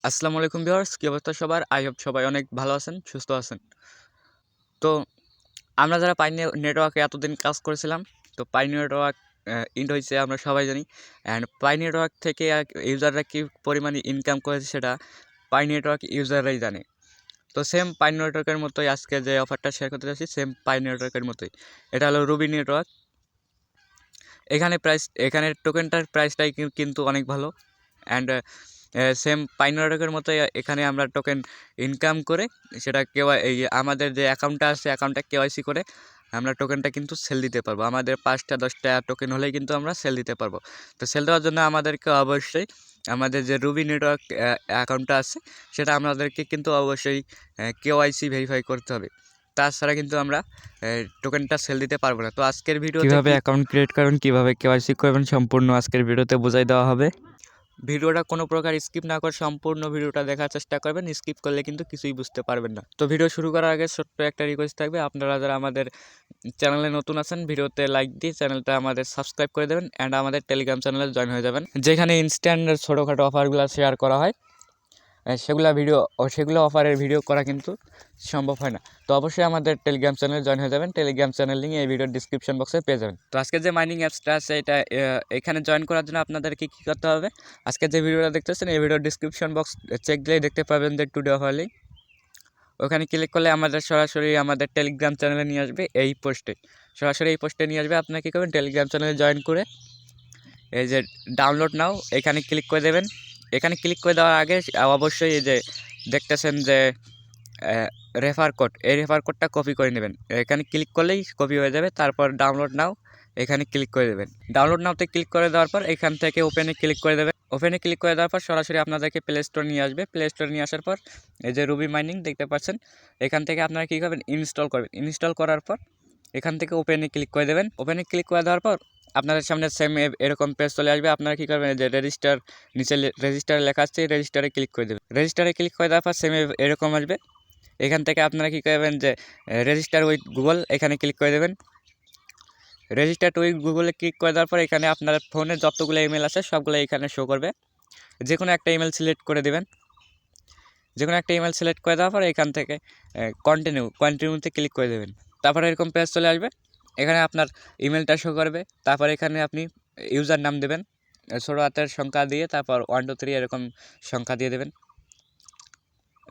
আসসালামু আলাইকুম ভিউয়ার্স, কি অবস্থা সবার? আই হোপ সবাই অনেক ভালো আছেন, সুস্থ আছেন। তো আমরা যারা পাই নেটওয়ার্কে এতদিন কাজ করেছিলাম, তো পাই নেটওয়ার্ক ইন্ড হয়েছে আমরা সবাই জানি। অ্যান্ড পাই নেটওয়ার্ক থেকে ইউজাররা কী পরিমাণে ইনকাম করেছে সেটা পাই নেটওয়ার্ক ইউজাররাই জানে। তো সেম পাই নেটওয়ার্কের মতোই আজকে যে অফারটা শেয়ার করতে যাচ্ছি, সেম পাই নেটওয়ার্কের মতোই। এটা হলো রুবি নেটওয়ার্ক। এখানে টোকেনটার প্রাইসটাই কিন্তু অনেক ভালো। অ্যান্ড সেম পাই নেটওয়ার্কের মতোই এখানে আমরা টোকেন ইনকাম করে সেটা এই আমাদের যে অ্যাকাউন্টটা আছে অ্যাকাউন্টটা কেওয়াইসি করে আমরা টোকেনটা কিন্তু সেল দিতে পারবো। আমাদের 5টা 10টা টোকেন হলেই কিন্তু আমরা সেল দিতে পারবো। তো সেল দেওয়ার জন্য আমাদেরকে অবশ্যই আমাদের যে রুবি নেটওয়ার্ক অ্যাকাউন্টটা আছে সেটা আমাদেরকে কিন্তু অবশ্যই কেওয়াইসি ভেরিফাই করতে হবে। তাছাড়া কিন্তু আমরা টোকেনটা সেল দিতে পারবো না। তো আজকের ভিডিওতে কিভাবে অ্যাকাউন্ট ক্রিয়েট করবেন, কিভাবে কেওয়াইসি করবেন সম্পূর্ণ আজকের ভিডিওতে বোঝাই দেওয়া হবে। ভিডিওটা কোনো প্রকার স্কিপ না করে সম্পূর্ণ ভিডিওটা দেখার চেষ্টা করবেন। স্কিপ করলে কিন্তু কিছুই বুঝতে পারবেন না। তো ভিডিও শুরু করার আগে ছোট্ট একটা রিকোয়েস্ট থাকবে, আপনারা যারা আমাদের চ্যানেলে নতুন আছেন ভিডিওতে লাইক দিয়ে চ্যানেলটা আমাদের সাবস্ক্রাইব করে দেবেন অ্যান্ড আমাদের টেলিগ্রাম চ্যানেলে জয়েন হয়ে যাবেন, যেখানে ইনস্ট্যান্ট ছোটোখাটো অফারগুলো শেয়ার করা হয়। সেগুলো অফারের ভিডিও করা কিন্তু সম্ভব হয় না। তো অবশ্যই আমাদের টেলিগ্রাম চ্যানেলে জয়েন হয়ে যাবেন। টেলিগ্রাম চ্যানেল লিঙ্ক এই ভিডিওর ডিসক্রিপশন বক্সে পেয়ে যাবেন। তো আজকে যে মাইনিং অ্যাপসটা আছে এটা এখানে জয়েন করার জন্য আপনাদেরকে কী করতে হবে, আজকে যে ভিডিওটা দেখতেছেন এই ভিডিওর ডিসক্রিপশন বক্স চেক দিলেই দেখতে পাবেন যে টুডে অফার লিঙ্ক। ওখানে ক্লিক করলে আমাদের সরাসরি আমাদের টেলিগ্রাম চ্যানেলে নিয়ে আসবে। সরাসরি এই পোস্টে নিয়ে আসবে। আপনারা কী করবেন, টেলিগ্রাম চ্যানেলে জয়েন করে এই যে ডাউনলোড নাও এখানে ক্লিক করে দেবেন। এখানে ক্লিক করে দেওয়ার আগে অবশ্যই এই যে দেখতেছেন যে রেফার কোড, এই রেফার কোডটা কপি করে নেবেন। এখানে ক্লিক করলেই কপি হয়ে যাবে। তারপর ডাউনলোড নাও এখানে ক্লিক করে দেবেন। ডাউনলোড নাওতে ক্লিক করে দেওয়ার পর এখান থেকে ওপেনে ক্লিক করে দেবেন। ওপেনে ক্লিক করে দেওয়ার পর সরাসরি আপনাদেরকে প্লে স্টোর নিয়ে আসবে। প্লে স্টোর নিয়ে আসার পর এই যে রুবি মাইনিং দেখতে পাচ্ছেন, এখান থেকে আপনারা কী করবেন, ইনস্টল করবেন। ইনস্টল করার পর এখান থেকে ওপেনে ক্লিক করে দেবেন। ওপেনে ক্লিক করে দেওয়ার পর আপনাদের সামনে সেম এরকম পেজ চলে আসবে। আপনারা কী করবেন, যে রেজিস্টার নিচে রেজিস্টারে লেখা আছে, রেজিস্টারে ক্লিক করে দেবেন। রেজিস্টারে ক্লিক করে দেওয়ার পর সেম এরকম আসবে। এখান থেকে আপনারা কী করবেন, যে রেজিস্টার উইথ গুগল এখানে ক্লিক করে দেবেন। রেজিস্টার উইথ গুগলে ক্লিক করে দেওয়ার পর এখানে আপনার ফোনে যতগুলো ইমেল আছে সবগুলো এখানে শো করবে। যে কোনো একটা ইমেল সিলেক্ট করে দেবেন। যে কোনো একটা ইমেল সিলেক্ট করে দেওয়ার পর এখান থেকে কন্টিনিউতে ক্লিক করে দেবেন। তারপরে এরকম পেজ চলে আসবে। এখানে আপনার ইমেলটা শো করবে। তারপর এখানে আপনি ইউজার নাম দেবেন, ছোটো হাতের সংখ্যা দিয়ে তারপর 1 2 3 এরকম সংখ্যা দিয়ে দেবেন।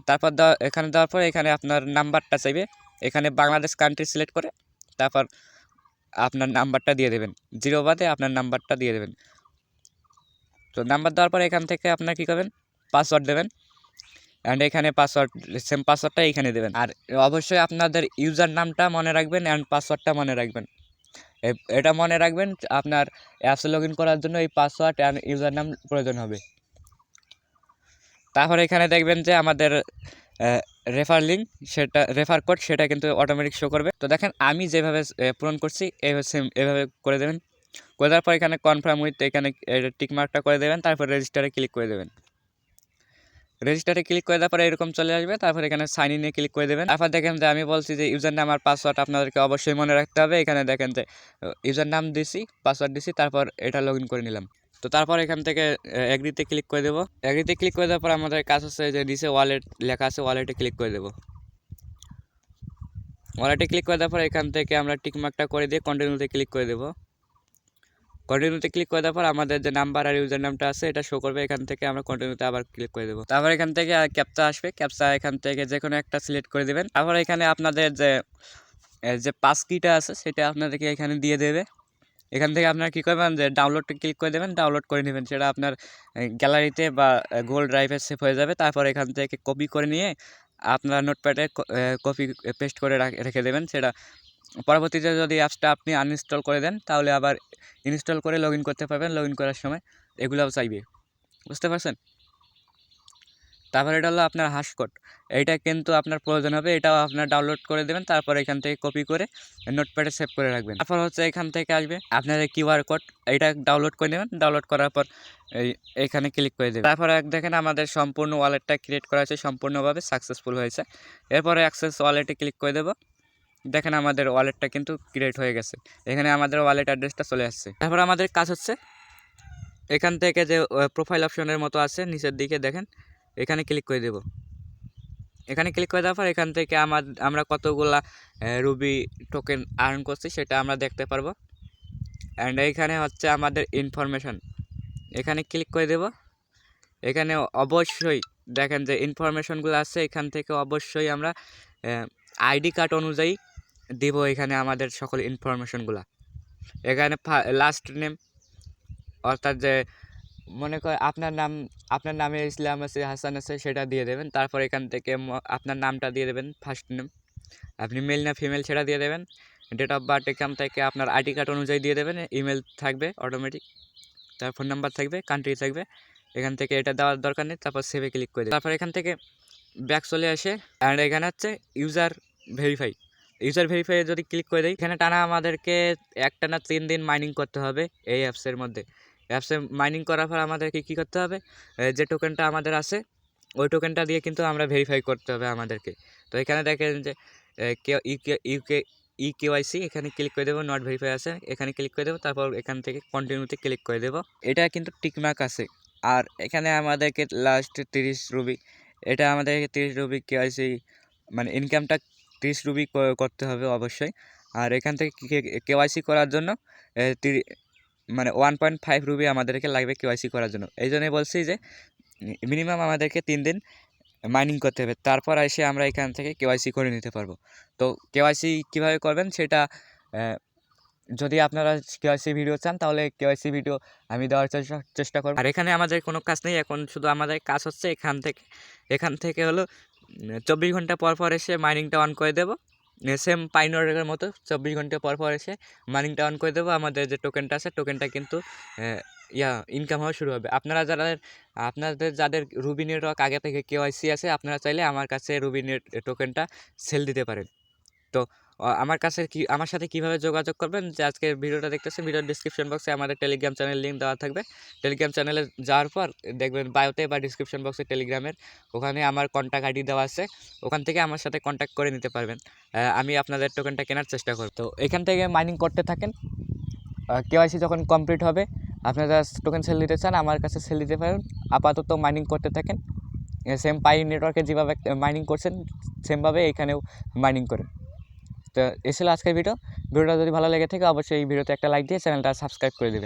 তারপর এখানে দেওয়ার পর এখানে আপনার নাম্বারটা চাইবে। এখানে বাংলাদেশ কান্ট্রি সিলেক্ট করে তারপর আপনার নাম্বারটা দিয়ে দেবেন। 0 বাদে আপনার নাম্বারটা দিয়ে দেবেন। তো নাম্বার দেওয়ার পর এখান থেকে আপনার কী করবেন, পাসওয়ার্ড দেবেন। অ্যান্ড এখানে সেম পাসওয়ার্ডটা এখানে দেবেন। আর অবশ্যই আপনাদের ইউজার নামটা মনে রাখবেন অ্যান্ড পাসওয়ার্ডটা মনে রাখবেন। এটা মনে রাখবেন, আপনার অ্যাপসে লগ ইন করার জন্য এই পাসওয়ার্ড অ্যান্ড ইউজার নাম প্রয়োজন হবে। তারপর এখানে দেখবেন যে আমাদের রেফার লিঙ্ক, সেটা রেফার কোড সেটা কিন্তু অটোমেটিক শো করবে। তো দেখেন আমি যেভাবে পূরণ করছি সেম এভাবে করে দেবেন। করে দেওয়ার পর এখানে কনফার্ম উইথ এখানে টিকমার্কটা করে দেবেন। তারপর রেজিস্টারে ক্লিক করে দেবেন। রেজিস্টারে ক্লিক করে দেওয়ার পরে এরকম চলে আসবে। তারপর এখানে সাইন ইনে ক্লিক করে দেবেন। তারপর দেখেন যে আমি বলছি যে ইউজার নাম আর পাসওয়ার্ড আপনাদেরকে অবশ্যই মনে রাখতে হবে। এখানে দেখেন যে ইউজার নাম দিছি, পাসওয়ার্ড দিছি, তারপর এটা লগ ইন করে নিলাম। তো তারপর এখান থেকে এগ্রিতে ক্লিক করে দেবো। এগ্রিতে ক্লিক করে দেওয়ার পর আমাদের কাজ হচ্ছে যে নিচে ওয়ালেট লেখা আছে, ওয়ালেটে ক্লিক করে দেবো। ওয়ালেটে ক্লিক করে দেওয়ার পর এখান থেকে আমরা টিকমার্কটা করে দিয়ে কন্টিনিউতে ক্লিক করে দেবো। কন্টিনিউতে ক্লিক করে দেওয়ার পর আমাদের যে নাম্বার আর ইউজার নামটা আছে এটা শো করবে। এখান থেকে আমরা কন্টিনিউতে আবার ক্লিক করে দেবো। তারপর এখান থেকে ক্যাপচা আসবে। ক্যাপচা এখান থেকে যে কোনো একটা সিলেক্ট করে দেবেন। তারপর এখানে আপনাদের যে পাস কিটা আছে সেটা আপনাদেরকে এখানে দিয়ে দেবে। এখান থেকে আপনারা কী করবেন, যে ডাউনলোডে ক্লিক করে দেবেন, ডাউনলোড করে নেবেন। সেটা আপনার গ্যালারিতে বা গুগল ড্রাইভে সেভ হয়ে যাবে। তারপর এখান থেকে কপি করে নিয়ে আপনার নোটপ্যাডে কপি পেস্ট করে রেখে দেবেন। সেটা পরবর্তীতে যদি অ্যাপসটা আপনি আনইনস্টল করে দেন তাহলে আবার ইনস্টল করে লগ ইন করতে পারবেন। লগ ইন করার সময় এগুলোও চাইবে, বুঝতে পারছেন? তারপর এটা হলো আপনার হাশকোড, এইটা কিন্তু আপনার প্রয়োজন হবে। এটাও আপনার ডাউনলোড করে দেবেন। তারপর এখান থেকে কপি করে নোটপ্যাডে সেভ করে রাখবেন। তারপর হচ্ছে এখান থেকে আসবে আপনার কিউআর কোড, এইটা ডাউনলোড করে নেবেন। ডাউনলোড করার পর এইখানে ক্লিক করে দেবেন। তারপর দেখেন আমাদের সম্পূর্ণ ওয়ালেটটা ক্রিয়েট করা হয়েছে, সম্পূর্ণভাবে সাকসেসফুল হয়েছে। এরপরে অ্যাক্সেস ওয়ালেটে ক্লিক করে দেবো। দেখেন আমাদের ওয়ালেটটা কিন্তু ক্রিয়েট হয়ে গেছে। এখানে আমাদের ওয়ালেট অ্যাড্রেসটা চলে আসছে। তারপর আমাদের কাজ হচ্ছে এখান থেকে যে প্রোফাইল অপশনের মতো আছে নিচের দিকে দেখেন, এখানে ক্লিক করে দেব। এখানে ক্লিক করে দেওয়ার পর এখান থেকে আমরা কতগুলা রুবি টোকেন আর্ন করছি সেটা আমরা দেখতে পারবো। অ্যান্ড এইখানে হচ্ছে আমাদের ইনফরমেশন, এখানে ক্লিক করে দেব। এখানে অবশ্যই দেখেন যে ইনফরমেশনগুলো আছে, এখান থেকে অবশ্যই আমরা আইডি কার্ড অনুযায়ী দিব এখানে আমাদের সকল ইনফরমেশনগুলো। এখানে লাস্ট নেম অর্থাৎ যে মনে করে আপনার নামে ইসলাম আছে, হাসান আছে, সেটা দিয়ে দেবেন। তারপর এখান থেকে আপনার নামটা দিয়ে দেবেন, ফার্স্ট নেম, আপনি মেল না ফিমেল সেটা দিয়ে দেবেন। ডেট অফ বার্থ এখান থেকে আপনার আইডি কার্ড অনুযায়ী দিয়ে দেবেন, ইমেল থাকবে অটোমেটিক, তার ফোন নাম্বার থাকবে, কান্ট্রি থাকবে। এখান থেকে এটা দেওয়ার দরকার নেই, তারপর সেভে ক্লিক করে দেবেন। তারপর এখান থেকে ব্যাক চলে আসে অ্যান্ড এখানে হচ্ছে ইউজার ভেরিফাই যদি ক্লিক করে দিই, এখানে টানা আমাদেরকে একটানা 3 দিন মাইনিং করতে হবে এই অ্যাপসের মধ্যে। অ্যাপসে মাইনিং করার পর আমাদেরকে কী করতে হবে, যে টোকেনটা আমাদের আছে ওই টোকেনটা দিয়ে কিন্তু আমরা ভেরিফাই করতে হবে আমাদেরকে। তো এখানে দেখেন যে কেওয়াইসি, এখানে ক্লিক করে দেবো, নট ভেরিফাই আছে, এখানে ক্লিক করে দেবো। তারপর এখান থেকে কন্টিনিউতে ক্লিক করে দেবো। এটা কিন্তু টিকমার্ক আছে। আর এখানে আমাদেরকে লাস্ট 30 রুবি, এটা আমাদেরকে 30 রুবি কেওয়াইসি মানে ইনকামটা 30 রুবি করতে হবে অবশ্যই। আর এখান থেকে কেওয়াইসি করার জন্য মানে 1.5 রুবি আমাদেরকে লাগবে কেওয়াইসি করার জন্য। এই জন্যই বলছি যে মিনিমাম আমাদেরকে 3 দিন মাইনিং করতে হবে, তারপর এসে আমরা এখান থেকে কেওয়াইসি করে নিতে পারবো। তো কেওয়াইসি কীভাবে করবেন সেটা যদি আপনারা কেওয়াইসি ভিডিও চান তাহলে কেওয়াইসি ভিডিও আমি দেওয়ার চেষ্টা করব। আর এখানে আমাদের কোনো কাজ নেই, এখন শুধু আমাদের কাজ হচ্ছে এখান থেকে হলো 24 ঘন্টা পর পর এসে মাইনিংটা অন করে দেবো। সেম পাইনওয়ার্কের মতো 24 ঘন্টা পর পর এসে মাইনিংটা অন করে দেবো। আমাদের যে টোকেনটা আছে টোকেনটা কিন্তু ইনকাম হওয়া শুরু হবে। আপনাদের যাদের রুবি নেটওয়ার্ক আগে থেকে কেওয়াইসি আছে, আপনারা চাইলে আমার কাছে রুবি টোকেনটা সেল দিতে পারেন। তো আমার সাথে কীভাবে যোগাযোগ করবেন, যে আজকের ভিডিওটা দেখতেছেন, ভিডিওর ডিসক্রিপশন বক্সে আমাদের টেলিগ্রাম চ্যানেল লিঙ্ক দেওয়া থাকবে। টেলিগ্রাম চ্যানেলে যাওয়ার পর দেখবেন বায়োতে বা ডিসক্রিপশন বক্সে টেলিগ্রামের ওখানে আমার কন্ট্যাক্ট আইডি দেওয়া আছে, ওখান থেকে আমার সাথে কন্ট্যাক্ট করে নিতে পারবেন। আমি আপনাদের টোকেনটা কেনার চেষ্টা করব। তো এখান থেকে মাইনিং করতে থাকেন, কেওয়াইসি যখন কমপ্লিট হবে আপনারা টোকেন সেল দিতে চান আমার কাছে সেল দিতে পারেন। আপাতত মাইনিং করতে থাকেন, সেম পাই নেটওয়ার্কে যেভাবে মাইনিং করছেন সেমভাবে এখানেও মাইনিং করেন। তো এ ছিল আজকের ভিডিওটা যদি ভালো লেগে থাকে অবশ্যই এই ভিডিওতে একটা লাইক দিয়ে চ্যানেলটা সাবস্ক্রাইব করে দেবেন।